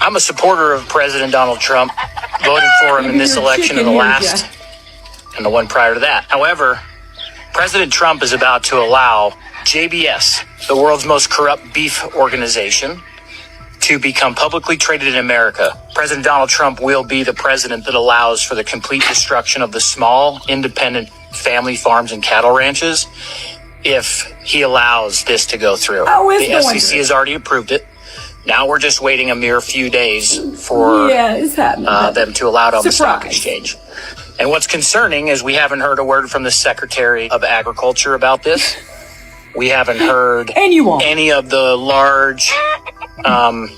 I'm a supporter of President Donald Trump. Voted for him in this election and the last, and the one prior to that. However, President Trump is about to allow JBS, the world's most corrupt beef organization, to become publicly traded in America. President Donald Trump will be the president that allows for the complete destruction of the small, independent family farms and cattle ranches if he allows this to go through. The SEC has already approved it. Now we're just waiting a mere few days for them to allow it on the stock exchange. And what's concerning is we haven't heard a word from the Secretary of Agriculture about this. We haven't heard any of the large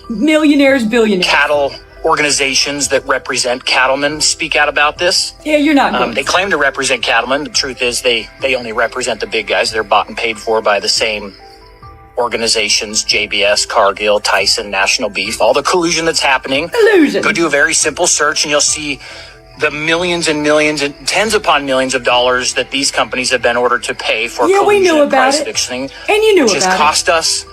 millionaires, billionaires, cattle organizations that represent cattlemen speak out about this. Yeah, you're not. They claim to represent cattlemen. The truth is they only represent the big guys. They're bought and paid for by the same organizations, JBS, Cargill, Tyson, National Beef, all the collusion that's happening. Go do a very simple search and you'll see the millions and millions and tens upon millions of dollars that these companies have been ordered to pay for collusion we knew and price about it. fixing. And you knew which about has it. cost us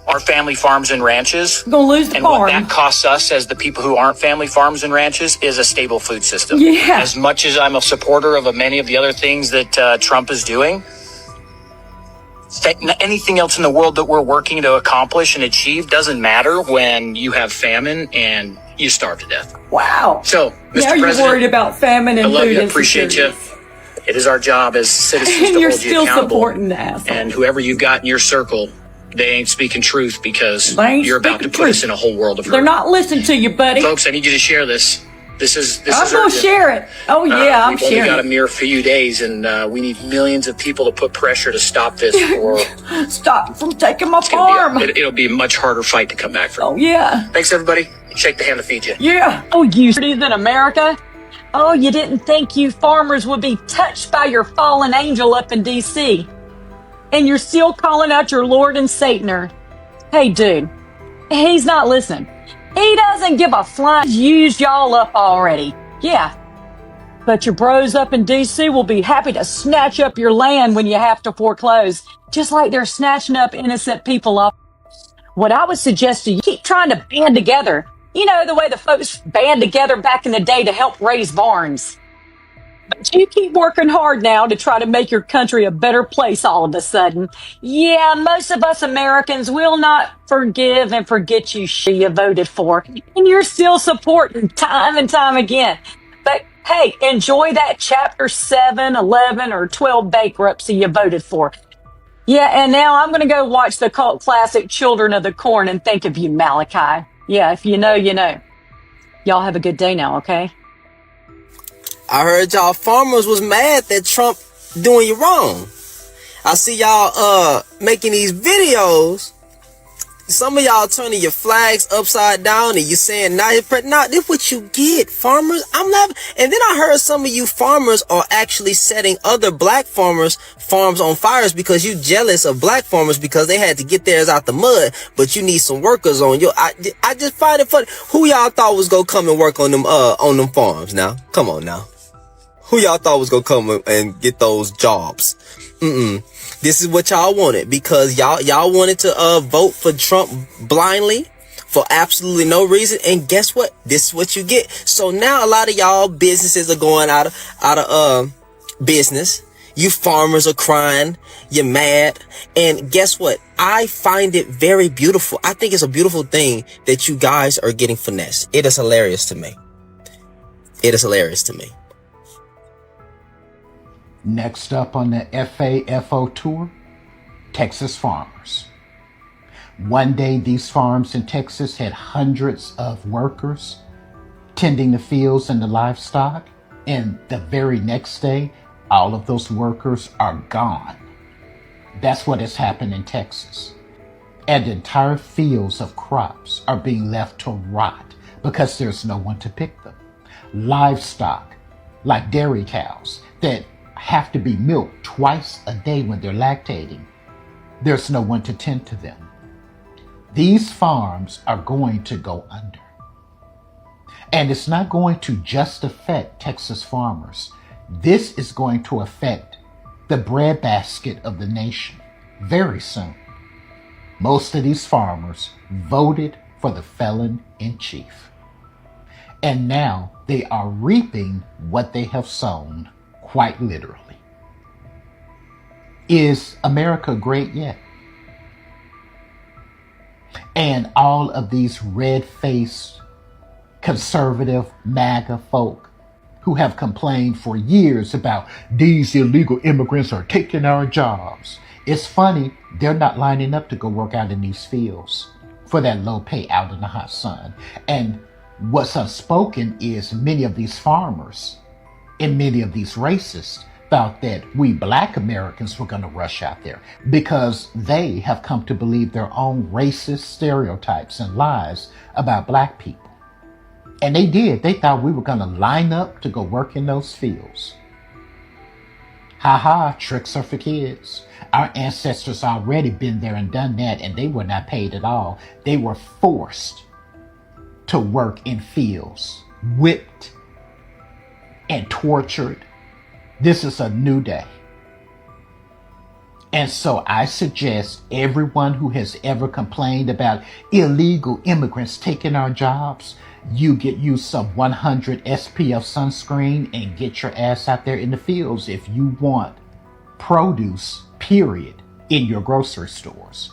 our family farms and ranches. We're gonna lose the and farm. what that costs us as the people who aren't family farms and ranches is a stable food system. Yeah. As much as I'm a supporter of many of the other things that Trump is doing, anything else in the world that we're working to accomplish and achieve doesn't matter when you have famine and you starve to death. Wow. So, Mr. Now you're worried about famine and I love food you. I appreciate you. It is our job as citizens And to you're hold you still accountable. supporting the asshole. And whoever you got in your circle, they ain't speaking truth because They ain't you're about to speaking put truth. us in a whole world of hurt. They're not listening to you, buddy. Folks, I need you to share this. This is I'm gonna urgent. share it. Oh yeah, I'm We've only sharing got a it. mere few days, and we need millions of people to put pressure to stop this. Or Stop from taking my it's gonna farm. it'll be a much harder fight to come back from. Oh yeah. Thanks, everybody. Shake the hand to feed you. Yeah. Oh, you cities in America? Oh, you didn't think you farmers would be touched by your fallen angel up in D.C. And you're still calling out your Lord and Sataner. Hey, dude, he's not listening. He doesn't give a flying. Used y'all up already. Yeah. But your bros up in D.C. will be happy to snatch up your land when you have to foreclose, just like they're snatching up innocent people off. What I would suggest to you, keep trying to band together. You know, the way the folks band together back in the day to help raise barns. But you keep working hard now to try to make your country a better place all of a sudden. Yeah, most of us Americans will not forgive and forget you voted for. And you're still supporting time and time again. But hey, enjoy that chapter 7, 11, or 12 bankruptcy you voted for. Yeah, and now I'm going to go watch the cult classic Children of the Corn and think of you, Malachi. Yeah, if you know, you know. Y'all have a good day now, okay? I heard y'all farmers was mad that Trump doing you wrong. I see y'all making these videos. Some of y'all turning your flags upside down and you saying, nah, this what you get, farmers. I'm not. And then I heard some of you farmers are actually setting other black farmers' farms on fires because you jealous of black farmers because they had to get theirs out the mud, but you need some workers on your. I just find it funny. Who y'all thought was gonna come and work on them farms now? Come on now. Who y'all thought was gonna come and get those jobs? This is what y'all wanted because y'all wanted to vote for Trump blindly for absolutely no reason. And guess what? This is what you get. So now a lot of y'all businesses are going out of business. You farmers are crying. You're mad. And guess what? I find it very beautiful. I think it's a beautiful thing that you guys are getting finessed. It is hilarious to me. It is hilarious to me. Next up on the FAFO tour, Texas farmers. One day, these farms in Texas had hundreds of workers tending the fields and the livestock. And the very next day, all of those workers are gone. That's what has happened in Texas. And entire fields of crops are being left to rot because there's no one to pick them. Livestock, like dairy cows, that have to be milked twice a day when they're lactating. There's no one to tend to them. These farms are going to go under. And it's not going to just affect Texas farmers. This is going to affect the breadbasket of the nation very soon. Most of these farmers voted for the felon in chief. And now they are reaping what they have sown, quite literally. Is America great yet? And all of these red-faced, conservative MAGA folk who have complained for years about these illegal immigrants are taking our jobs. It's funny, they're not lining up to go work out in these fields for that low pay out in the hot sun. And what's unspoken is many of these farmers and many of these racists thought that we black Americans were going to rush out there because they have come to believe their own racist stereotypes and lies about black people. And they did. They thought we were going to line up to go work in those fields. Ha ha, tricks are for kids. Our ancestors already been there and done that, and they were not paid at all. They were forced to work in fields, whipped and tortured. This is a new day. And so I suggest everyone who has ever complained about illegal immigrants taking our jobs, you get you some 100 SPF sunscreen and get your ass out there in the fields if you want produce, period, in your grocery stores.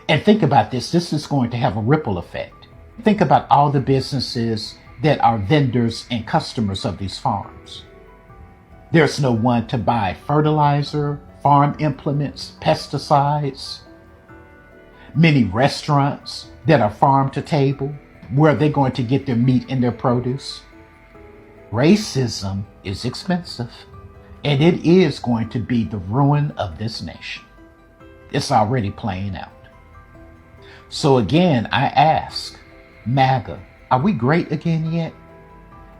And think about this. This is going to have a ripple effect. Think about all the businesses that are vendors and customers of these farms. There's no one to buy fertilizer, farm implements, pesticides. Many restaurants that are farm to table, where they're going to get their meat and their produce. Racism is expensive, and it is going to be the ruin of this nation. It's already playing out. So again, I ask, MAGA, are we great again yet?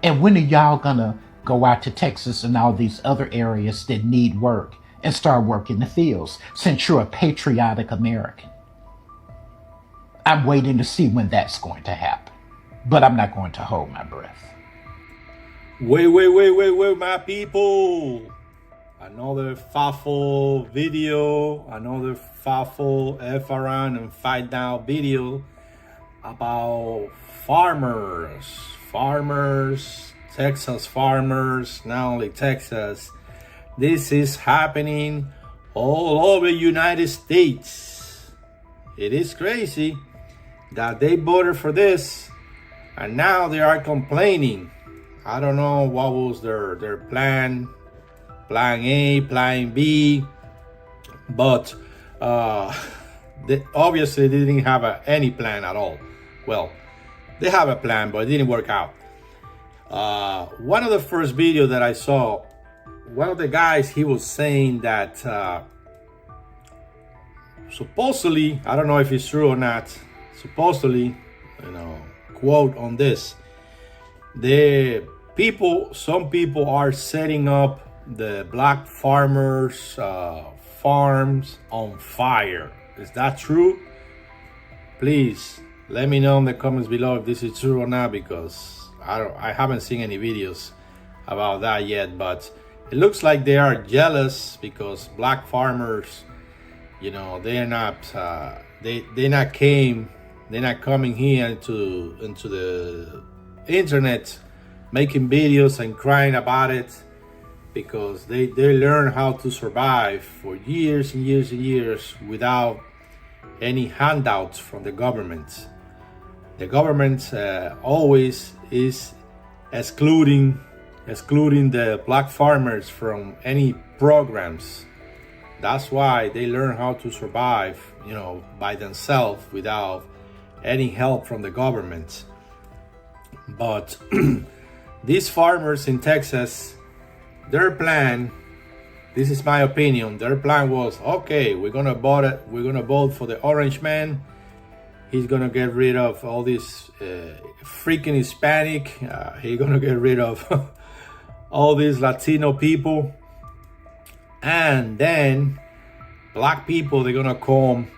And when are y'all gonna go out to Texas and all these other areas that need work and start working the fields, since you're a patriotic American? I'm waiting to see when that's going to happen, but I'm not going to hold my breath. Wait, my people. Another FAFO video, another FAFO F around and fight down video about farmers, Texas farmers, not only Texas. This is happening all over the United States. It is crazy that they voted for this and now they are complaining. I don't know what was their plan A, plan B, but they obviously didn't have any plan at all. Well, they have a plan, but it didn't work out. One of the first videos that I saw, one of the guys, he was saying that supposedly, I don't know if it's true or not, supposedly, quote on this, some people are setting up the black farmers' farms on fire. Is that true? Please let me know in the comments below if this is true or not, because I haven't seen any videos about that yet, but it looks like they are jealous because black farmers, they're not coming here into the internet making videos and crying about it, because they learn how to survive for years and years and years without any handouts from the government. The government always is excluding the black farmers from any programs. That's why they learn how to survive, by themselves without any help from the government. But these farmers in Texas, their plan, this is my opinion, their plan was, okay, we're gonna vote for the orange man. He's gonna get rid of all these freaking Hispanic. He's gonna get rid of all these Latino people, and then black people, they're gonna come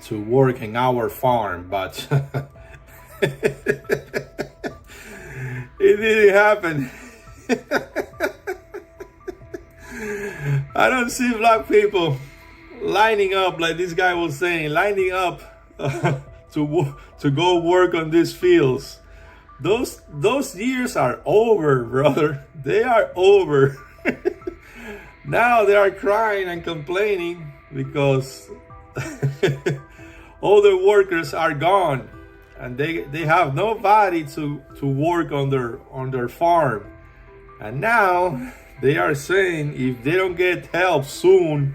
to work in our farm. But it didn't happen. I don't see black people lining up, like this guy was saying, lining up to go work on these fields. Those years are over, brother. They are over. Now they are crying and complaining because all the workers are gone, and they have nobody to work on their farm. And now they are saying if they don't get help soon,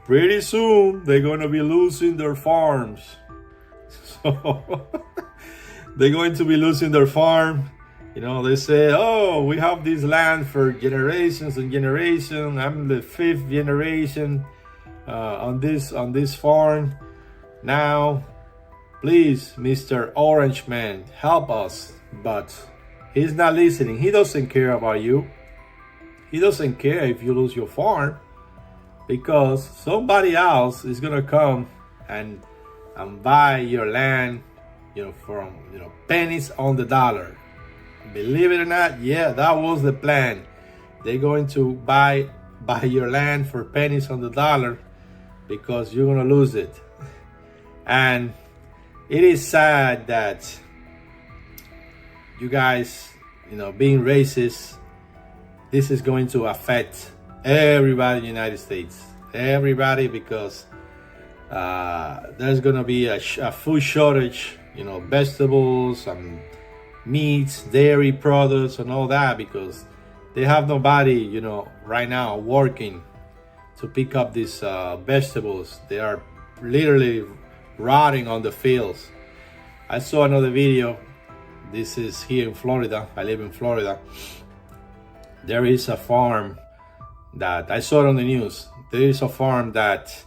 pretty soon they're gonna be losing their farms. So they're going to be losing their farm. You know, they say, oh, we have this land for generations and generations. I'm the 5th generation on this farm. Now, please, Mr. Orange Man, help us. But he's not listening. He doesn't care about you. He doesn't care if you lose your farm, because somebody else is gonna come and buy your land, from pennies on the dollar. Believe it or not, yeah, that was the plan. They're going to buy your land for pennies on the dollar because you're gonna lose it. And it is sad that you guys, being racist, this is going to affect everybody in the United States. Everybody, because there's gonna be a food shortage, vegetables and meats, dairy products and all that, because they have nobody, right now working to pick up these vegetables. They are literally rotting on the fields. I saw another video. This is here in Florida. I live in Florida. There is a farm that I saw it on the news. There is a farm that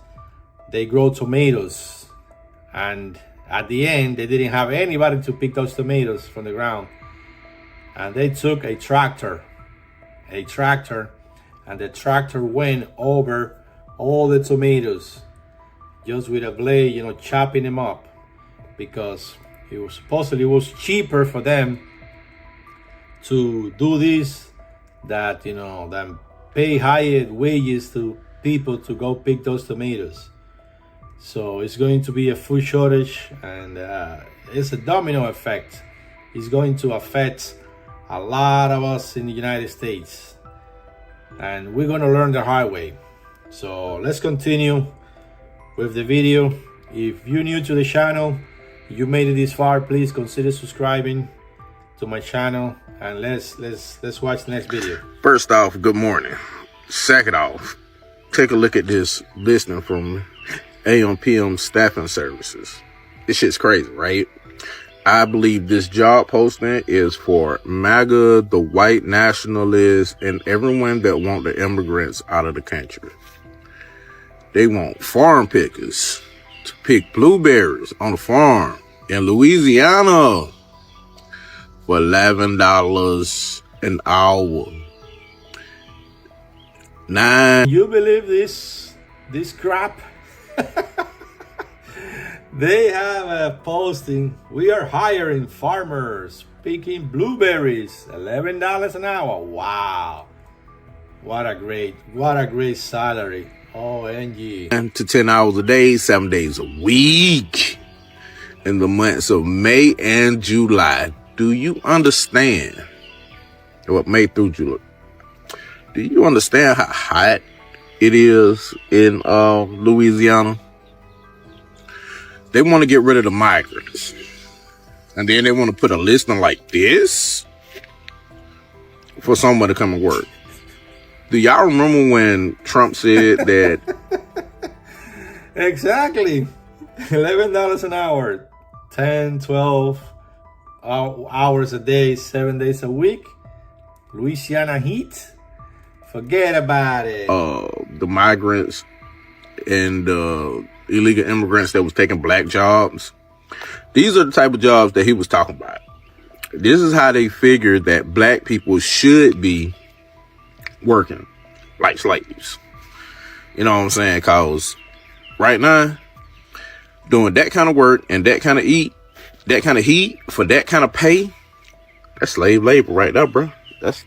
they grow tomatoes, and at the end they didn't have anybody to pick those tomatoes from the ground, and they took a tractor, and the tractor went over all the tomatoes just with a blade, chopping them up, because it was supposedly cheaper for them to do this than pay higher wages to people to go pick those tomatoes. So it's going to be a food shortage, and it's a domino effect. It's going to affect a lot of us in the United States, and we're going to learn the hard way. So let's continue with the video. If you're new to the channel, you made it this far, please consider subscribing to my channel, and let's watch the next video. First off, good morning. Second off, take a look at this listing from AM/PM staffing services. This shit's crazy, right? I believe this job posting is for MAGA, the white nationalists, and everyone that want the immigrants out of the country. They want farm pickers to pick blueberries on the farm in Louisiana for $11 an hour. You believe this crap? They have a posting. We are hiring farmers picking blueberries, $11 an hour. Wow, what a great salary. OMG. 9 to 10 hours a day, 7 days a week in the months of May and July. Do you understand? What, May through July? Do you understand how hot it is in Louisiana? They want to get rid of the migrants, and then they want to put a listing like this for someone to come and work. Do y'all remember when Trump said that? Exactly. $11 an hour, 10, 12 hours a day, 7 days a week. Louisiana heat. Forget about it. The migrants and illegal immigrants that was taking black jobs. These are the type of jobs that he was talking about. This is how they figured that black people should be working like slaves. You know what I'm saying? Cause right now, doing that kind of work and that kind of heat for that kind of pay, that's slave labor right there, bro. That's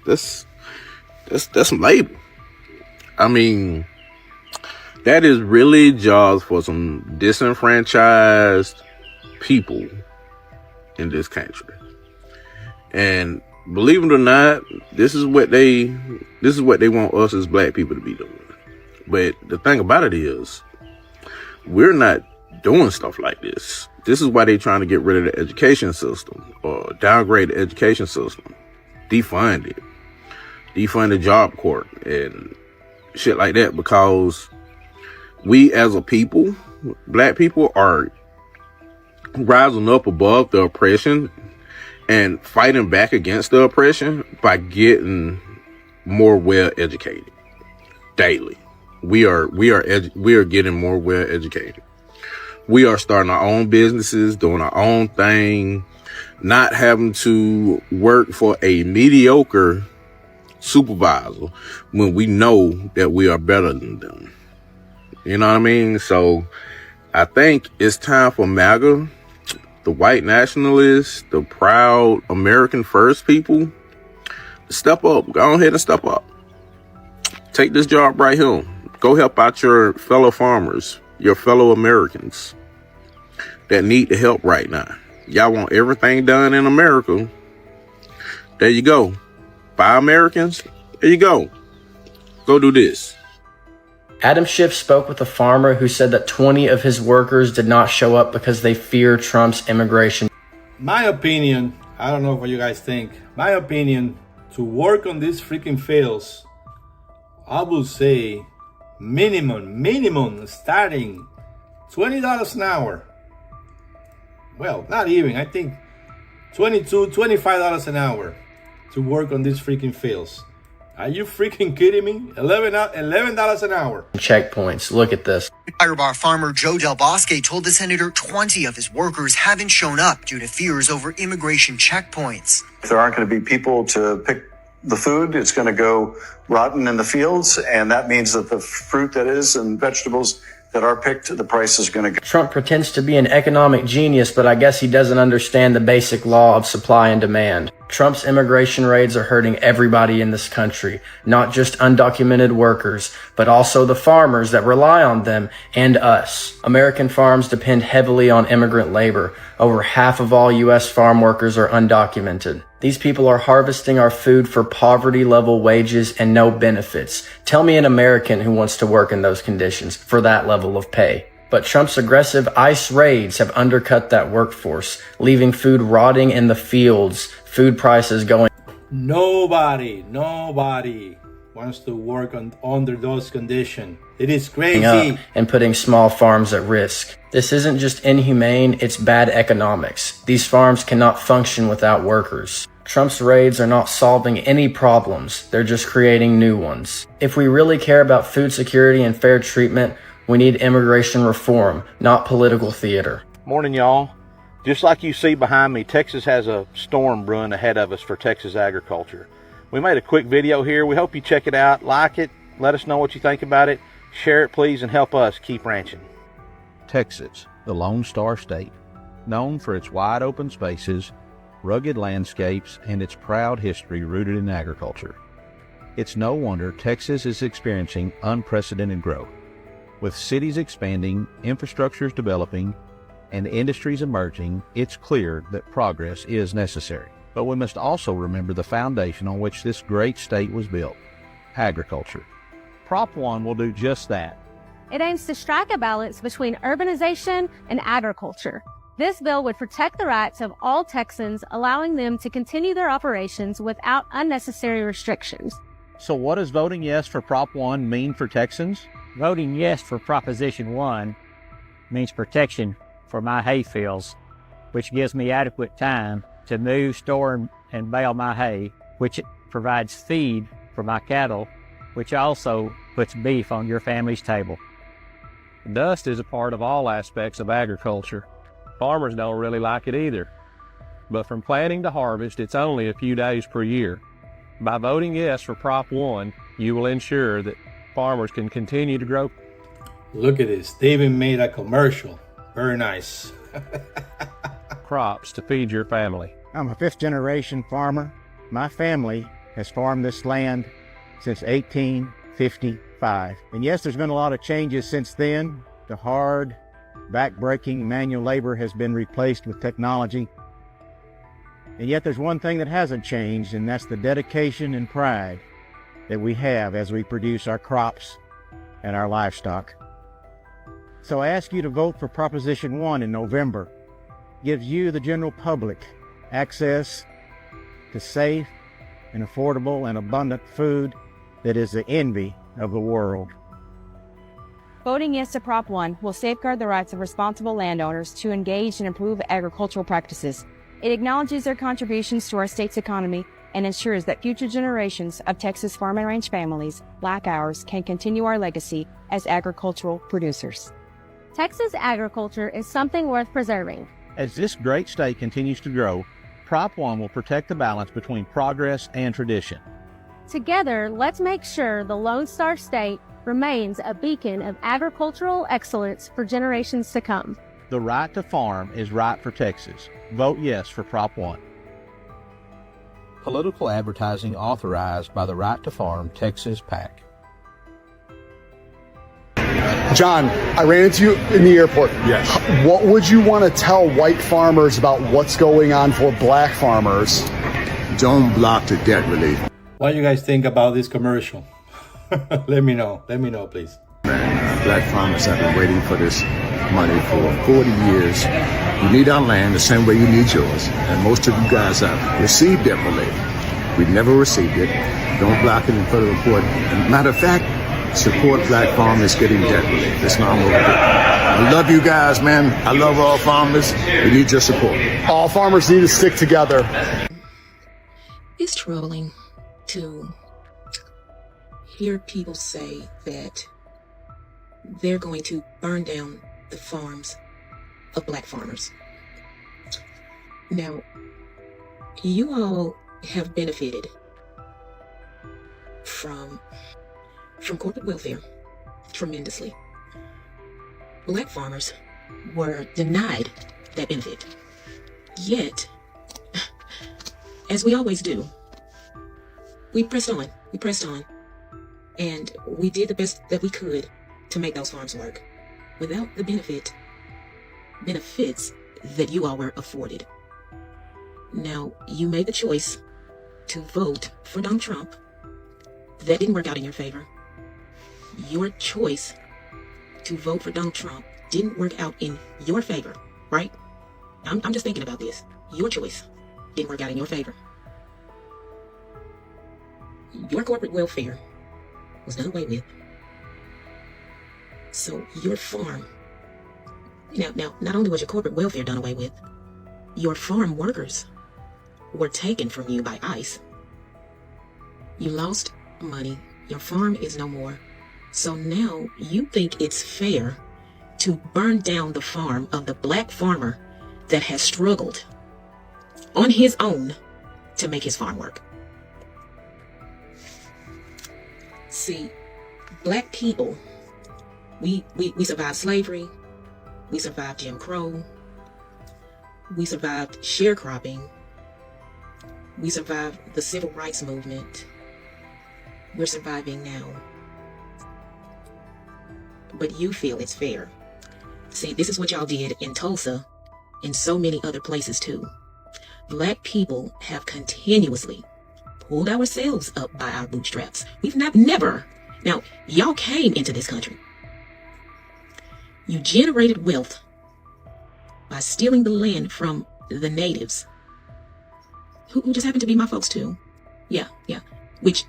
some labor. I mean, that is really jobs for some disenfranchised people in this country. And believe it or not, this is what they want us as black people to be doing. But the thing about it is, we're not doing stuff like this. This is why they're trying to get rid of the education system, or downgrade the education system, defund it, defund the job corps and shit like that, because we as a people, black people, are rising up above the oppression and fighting back against the oppression by getting more well educated daily. We are getting more well educated. We are starting our own businesses, doing our own thing, not having to work for a mediocre supervisor when we know that we are better than them. You know what I mean? So I think it's time for MAGA, the white nationalists, the proud American first people, step up. Go ahead and step up. Take this job right here. Go help out your fellow farmers, your fellow Americans that need the help right now. Y'all want everything done in America. There you go. Buy Americans. There you go. Go do this. Adam Schiff spoke with a farmer who said that 20 of his workers did not show up because they fear Trump's immigration. My opinion, I don't know what you guys think. My opinion, to work on these freaking fields, I would say minimum starting $20 an hour. Well, not even. I think $22, $25 an hour to work on these freaking fields. Are you freaking kidding me? $11 an hour. Checkpoints. Look at this. Fire bar farmer Joe Del Bosque told the senator 20 of his workers haven't shown up due to fears over immigration checkpoints. If there aren't going to be people to pick the food, it's going to go rotten in the fields, and that means that the fruit that is and vegetables that are picked, the price is going to go. Trump pretends to be an economic genius, but I guess he doesn't understand the basic law of supply and demand. Trump's immigration raids are hurting everybody in this country, not just undocumented workers, but also the farmers that rely on them and us. American farms depend heavily on immigrant labor. Over half of all U.S. farm workers are undocumented. These people are harvesting our food for poverty-level wages and no benefits. Tell me an American who wants to work in those conditions for that level of pay. But Trump's aggressive ICE raids have undercut that workforce, leaving food rotting in the fields, food prices going. Nobody wants to work under those conditions. It is crazy. Up and putting small farms at risk. This isn't just inhumane, it's bad economics. These farms cannot function without workers. Trump's raids are not solving any problems, they're just creating new ones. If we really care about food security and fair treatment, we need immigration reform, not political theater. Morning, y'all. Just like you see behind me, Texas has a storm brewing ahead of us for Texas agriculture. We made a quick video here. We hope you check it out, like it, let us know what you think about it. Share it, please, and help us keep ranching. Texas, the Lone Star State, known for its wide open spaces, rugged landscapes, and its proud history rooted in agriculture. It's no wonder Texas is experiencing unprecedented growth. With cities expanding, infrastructures developing, and industries emerging, it's clear that progress is necessary. But we must also remember the foundation on which this great state was built: agriculture. Prop 1 will do just that. It aims to strike a balance between urbanization and agriculture. This bill would protect the rights of all Texans, allowing them to continue their operations without unnecessary restrictions. So what does voting yes for Prop 1 mean for Texans? Voting yes for Proposition 1 means protection for my hay fields, which gives me adequate time to move, store, and bale my hay, which provides feed for my cattle, which also puts beef on your family's table. Dust is a part of all aspects of agriculture. Farmers don't really like it either. But from planting to harvest, it's only a few days per year. By voting yes for Prop 1, you will ensure that farmers can continue to grow. Look at this. They even made a commercial. Very nice. Crops to feed your family. I'm a fifth-generation farmer. My family has farmed this land since 1855. And yes, there's been a lot of changes since then. The hard Back-breaking manual labor has been replaced with technology. And yet there's one thing that hasn't changed, and that's the dedication and pride that we have as we produce our crops and our livestock. So I ask you to vote for Proposition 1 in November. It gives you, the general public, access to safe and affordable and abundant food that is the envy of the world. Voting yes to Prop 1 will safeguard the rights of responsible landowners to engage and improve agricultural practices. It acknowledges their contributions to our state's economy and ensures that future generations of Texas farm and ranch families, like ours, can continue our legacy as agricultural producers. Texas agriculture is something worth preserving. As this great state continues to grow, Prop 1 will protect the balance between progress and tradition. Together, let's make sure the Lone Star State remains a beacon of agricultural excellence for generations to come. The right to farm is right for Texas. Vote yes for Prop 1. Political advertising authorized by the Right to Farm Texas PAC. John, I ran into you in the airport. Yes. What would you want to tell white farmers about what's going on for black farmers? Don't block the debt relief. What do you guys think about this commercial? Let me know. Let me know, please. Black farmers have been waiting for this money for 40 years. You need our land the same way you need yours. And most of you guys have received debt relief. We've never received it. Don't block it in federal court. And matter of fact, support black farmers getting debt relief. It's not over. I love you guys, man. I love all farmers. We need your support. All farmers need to stick together. It's troubling to hear people say that they're going to burn down the farms of black farmers. Now, you all have benefited from corporate welfare tremendously. Black farmers were denied that benefit. Yet, as we always do, we pressed on, and we did the best that we could to make those farms work without the benefits that you all were afforded. Now, you made the choice to vote for Donald Trump. That didn't work out in your favor. Your choice to vote for Donald Trump didn't work out in your favor, right? I'm just thinking about this. Your choice didn't work out in your favor. Your corporate welfare was done away with. So your farm, now, not only was your corporate welfare done away with, your farm workers were taken from you by ICE. You lost money. Your farm is no more. So now you think it's fair to burn down the farm of the black farmer that has struggled on his own to make his farm work. See, black people, we survived slavery, we survived Jim Crow, we survived sharecropping, we survived the civil rights movement. We're surviving now. But you feel it's fair. See, this is what y'all did in Tulsa and so many other places too. Black people have continuously pulled ourselves up by our bootstraps. We've never. Now, y'all came into this country. You generated wealth by stealing the land from the natives, who just happen to be my folks too. Yeah. Which.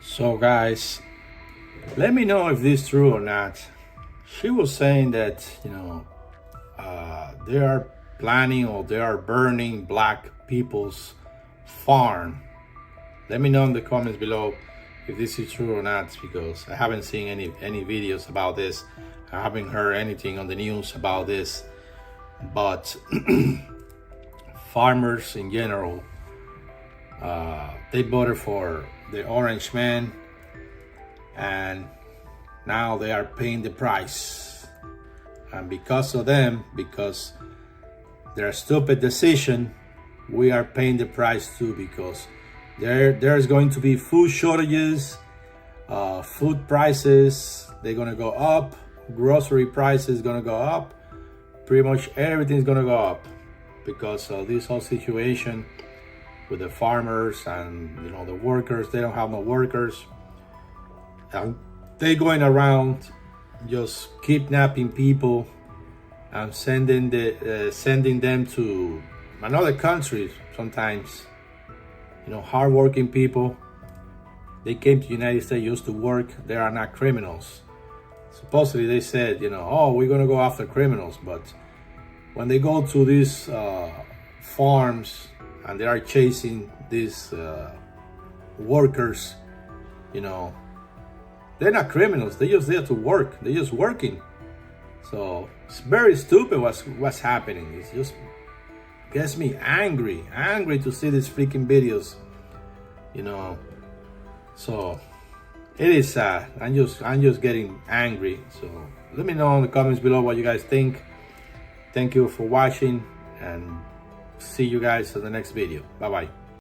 So guys, let me know if this is true or not. She was saying that, they are planning or they are burning black people's farm. Let me know in the comments below if this is true or not, because I haven't seen any videos about this. I haven't heard anything on the news about this. But farmers in general, they voted for the orange man, and now they are paying the price. And because of them, because their stupid decision, we are paying the price too, because there's going to be food shortages, food prices, they're going to go up grocery prices gonna go up. Pretty much everything's gonna go up because of this whole situation with the farmers and, you know, the workers. They don't have no workers, and they going around just kidnapping people and sending them to another country. Sometimes, you know, hardworking people, they came to the United States just to work. They are not criminals. Supposedly they said, you know, oh, we're gonna go after criminals, but when they go to these farms and they are chasing these workers, you know, they're not criminals. They're just there to work. They're just working. So it's very stupid what's happening. It just gets me angry to see these freaking videos, you know. So it is sad. I'm just getting angry. So let me know in the comments below what you guys think. Thank you for watching, and see you guys in the next video. Bye bye.